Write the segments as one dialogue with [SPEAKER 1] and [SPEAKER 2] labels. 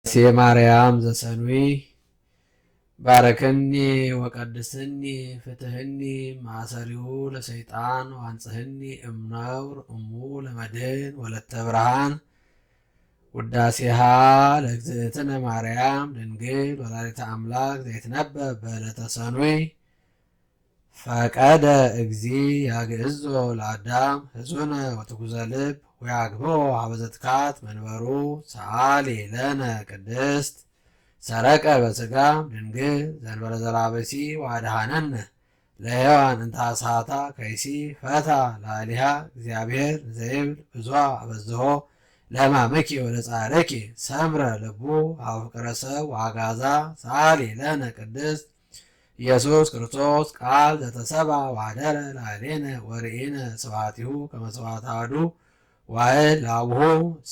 [SPEAKER 1] ንነጽር
[SPEAKER 2] ማርያም ዘሰኑይ ባረከኒ ወቀድስኒ ፍትህኒ ማሰሪሁ ለሰይጣን ዋንጽህኒ እምነውር እሙ ለመድን ወለተ ብርሃን ውዳሴሃ ለእግዝእትነ ማርያም ድንግል ወላዲተ አምላክ ዘይትነበብ በዕለተ ሰኑይ ፈቀደ እግዚ ያግዕዞ ለአዳም ህዙነ ወትጉዘ ልብ ወያግብኦ ሀበ ዘትካት መንበሩ ሰአሊ ለነ ቅድስት ሰረቀ በሥጋ ድንግል ዘእንበለ ዘራበሲ ወአድኃነነ ለሔዋን እንተ አስሓታ ከይሲ ፈታ ላዕሌሃ እግዚአብሔር ዘይብል ብዙኃ አበዝሖ ለሕማምኪ ወለጻርኪ ሰምረ ልቡ ሀበ ፍቅረ ሰብ ወአግዓዛ ሰአሊ ለነ ቅድስት ኢየሱስ ክርስቶስ ቃል ዘተሰብአ ወኀደረ ላዕሌነ ወርኢነ ስብሐቲሁ ከመ ስብሐተ አሐዱ ዋሕድ ለአቡሁ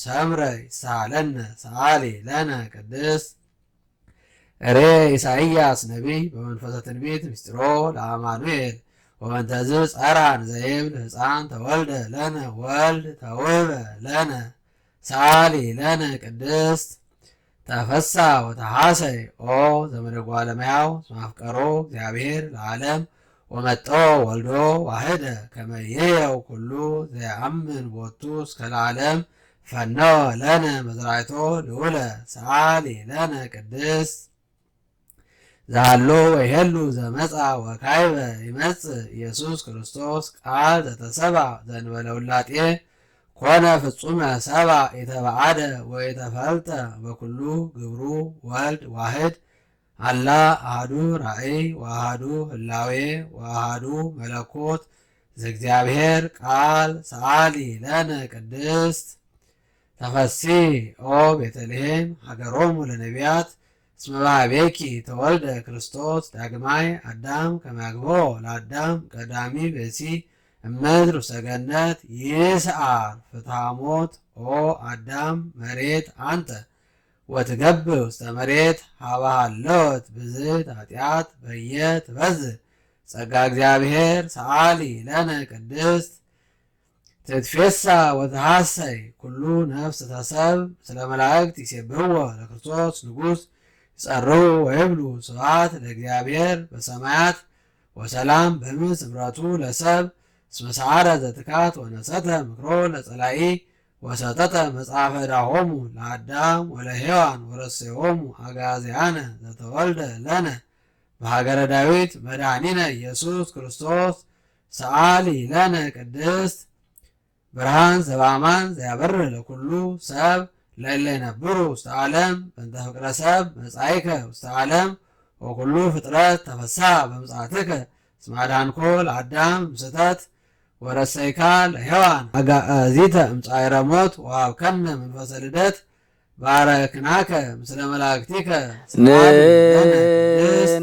[SPEAKER 2] ሰምረ ይሳሃለነ ሰአሊ ለነ ቅድስት እሬ ኢሳይያስ ነቢይ በመንፈሰ ትንቢት ምስጢሮ ለአማኑኤል ወመንተዝ ጸራን ዘይብል ሕፃን ተወልደ ለነ ወልድ ተውህበ ለነ ሰአሊ ለነ ቅድስት ተፈሳ ወተሐሰይ ኦ ዘመደጓ ለመያው ማፍቀሮ እግዚአብሔር ለዓለም ወመጦ ወልዶ ዋህደ ከመ ይሕየው ኩሉ ዘየአምን ቦቱ እስከ ለዓለም ፈነወ ለነ መዝራዕቶ ልዑለ ሰአሊ ለነ ቅድስት ዛሎ ወይሄሉ ዘመጻ ወካይበ ይመጽእ ኢየሱስ ክርስቶስ ቃል ዘተሰብአ ዘእንበለ ውላጤ ኮነ ፍጹመ ሰብአ የተባዓደ ወየተፈልጠ በኩሉ ግብሩ ወልድ ዋህድ አላ አሐዱ ራእይ ወአሐዱ ህላዌ ወአሐዱ መለኮት ዘእግዚአብሔር ቃል ሰአሊ ለነ ቅድስት ተፈሲ ኦ ቤተልሔም ሀገሮሙ ለነቢያት እስመ በኀቤኪ ተወልደ ክርስቶስ ዳግማይ አዳም ከመ ያግብኦ ለአዳም ቀዳሚ ብእሲ እምድር ውስተ ገነት ይስዓር ፍትሐ ሞት ኦ አዳም መሬት አንተ ወትገብር ውስተ መሬት ሀበ ሀለወት ብዝት ኃጢአት በየ ትበዝሕ ጸጋ እግዚአብሔር ሰአሊ ለነ ቅድስት ትትፌሳ ወትሐሰይ ኩሉ ነፍስ ተሰብ ስለ መላእክት ይሴብሕዎ ለክርስቶስ ንጉሥ ይጸርሑ ወይብሉ ስብሐት ለእግዚአብሔር በሰማያት ወሰላም በምድር ስምረቱ ለሰብ እስመ ሰዓረ ዘትካት ወነሰተ ምክሮ ለጸላኢ ወሰጠጠ መጽሐፈ ዕዳሆሙ ለአዳም ወለሔዋን ወረሰዮሙ አግዓዝያነ ዘተወልደ ለነ በሀገረ ዳዊት መድኃኒነ ኢየሱስ ክርስቶስ ሰአሊ ለነ ቅድስት ብርሃን ዘበአማን ዘያበርህ ለኩሉ ሰብ ለእለ ይነብሩ ውስተ ዓለም በእንተ ፍቅረ ሰብ መጻኢከ ውስተ ዓለም ወኩሉ ፍጥረት ተፈስሐ በምጽአትከ እስመ አድኃንኮ ለአዳም እምስተት ወረሰይካ ለሔዋን አግዓዚተ እምጻዕረ ሞት ወሀብከነ መንፈሰ ልደት ባረክናከ ምስለ መላእክቲከ ሰአሊ ለነ ቅድስት